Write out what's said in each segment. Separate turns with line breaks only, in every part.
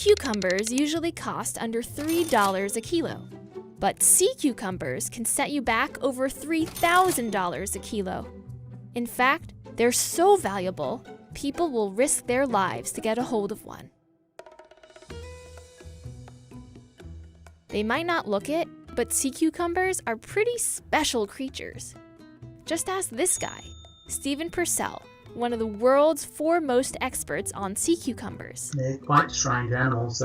Cucumbers usually cost under $3 a kilo, but sea cucumbers can set you back over $3,000 a kilo. In fact, they're so valuable, people will risk their lives to get a hold of one. They might not look it, but sea cucumbers are pretty special creatures. Just ask this guy, Stephen Purcell, one of the world's foremost experts on sea cucumbers.
They're quite strange animals.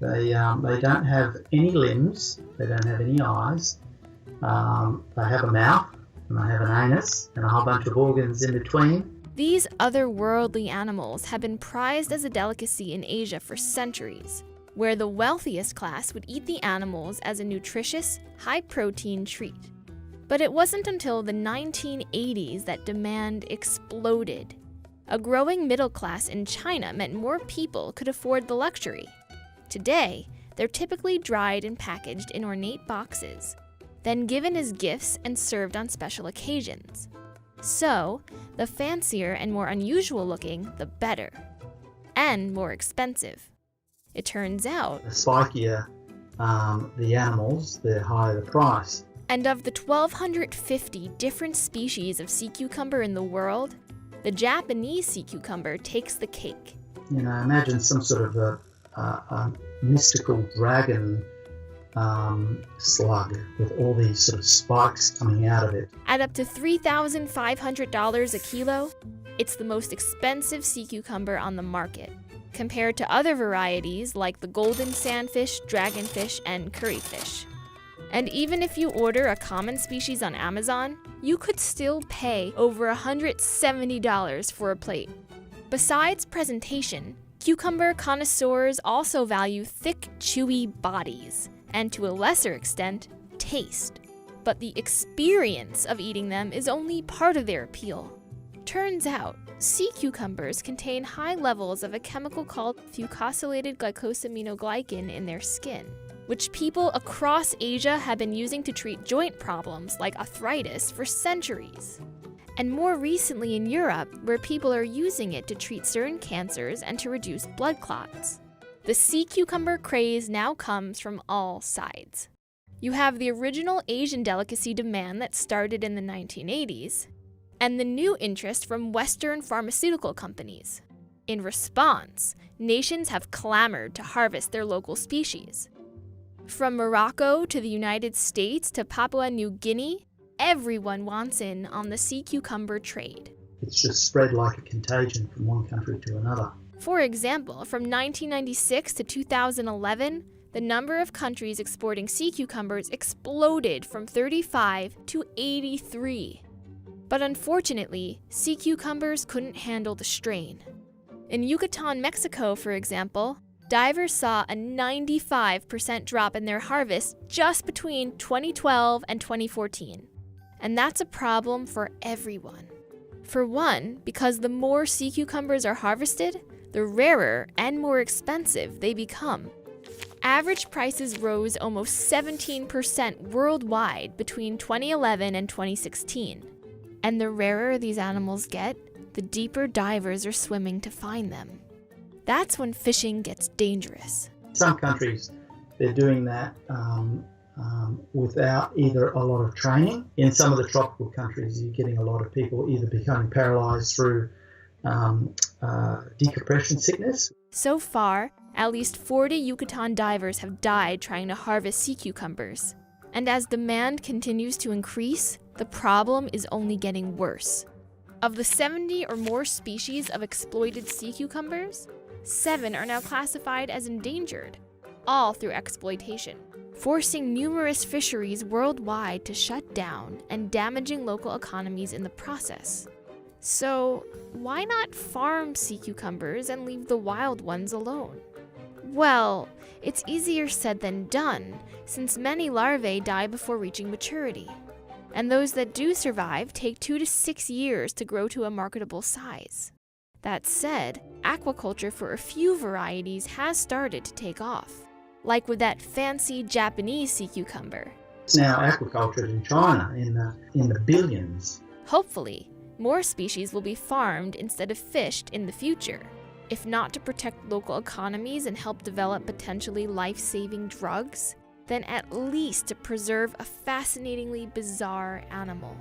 They don't have any limbs, they don't have any eyes, they have a mouth, and they have an anus, and a whole bunch of organs in between.
These otherworldly animals have been prized as a delicacy in Asia for centuries, where the wealthiest class would eat the animals as a nutritious, high-protein treat. But it wasn't until the 1980s that demand exploded. A growing middle class in China meant more people could afford the luxury. Today, they're typically dried and packaged in ornate boxes, then given as gifts and served on special occasions. So, the fancier and more unusual looking, the better. And more expensive. It turns out,
The spikier the animals, the higher the price.
and of the 1,250 different species of sea cucumber in the world, the Japanese sea cucumber takes the cake.
You know, imagine some sort of a mystical dragon slug with all these sort of spikes coming out of it.
At up to $3,500 a kilo, it's the most expensive sea cucumber on the market, compared to other varieties like the golden sandfish, dragonfish, and curryfish. And even if you order a common species on Amazon, you could still pay over $170 for a plate. Besides presentation, cucumber connoisseurs also value thick, chewy bodies, and to a lesser extent, taste. But the experience of eating them is only part of their appeal. Turns out, sea cucumbers contain high levels of a chemical called fucosylated glycosaminoglycan in their skin, which people across Asia have been using to treat joint problems like arthritis for centuries. And more recently in Europe, where people are using it to treat certain cancers and to reduce blood clots. The sea cucumber craze now comes from all sides. You have the original Asian delicacy demand that started in the 1980s, and the new interest from Western pharmaceutical companies. In response, nations have clamored to harvest their local species. From Morocco to the United States to Papua New Guinea, everyone wants in on the sea cucumber trade.
It's just spread like a contagion from one country to another.
For example, from 1996 to 2011, the number of countries exporting sea cucumbers exploded from 35 to 83. But unfortunately, sea cucumbers couldn't handle the strain. In Yucatan, Mexico, for example, divers saw a 95% drop in their harvest just between 2012 and 2014. And that's a problem for everyone. For one, because the more sea cucumbers are harvested, the rarer and more expensive they become. Average prices rose almost 17% worldwide between 2011 and 2016. And the rarer these animals get, the deeper divers are swimming to find them. That's when fishing gets dangerous.
Some countries, they're doing that without either a lot of training. In some of the tropical countries, you're getting a lot of people either becoming paralyzed through decompression sickness.
So far, at least 40 Yucatan divers have died trying to harvest sea cucumbers. And as demand continues to increase, the problem is only getting worse. Of the 70 or more species of exploited sea cucumbers, 7 are now classified as endangered, all through exploitation, forcing numerous fisheries worldwide to shut down and damaging local economies in the process. So, why not farm sea cucumbers and leave the wild ones alone? Well, it's easier said than done, since many larvae die before reaching maturity. And those that do survive take 2 to 6 years to grow to a marketable size. That said, aquaculture for a few varieties has started to take off, like with that fancy Japanese sea cucumber.
It's now aquaculture in China in the billions.
Hopefully, more species will be farmed instead of fished in the future. If not to protect local economies and help develop potentially life-saving drugs, then at least to preserve a fascinatingly bizarre animal.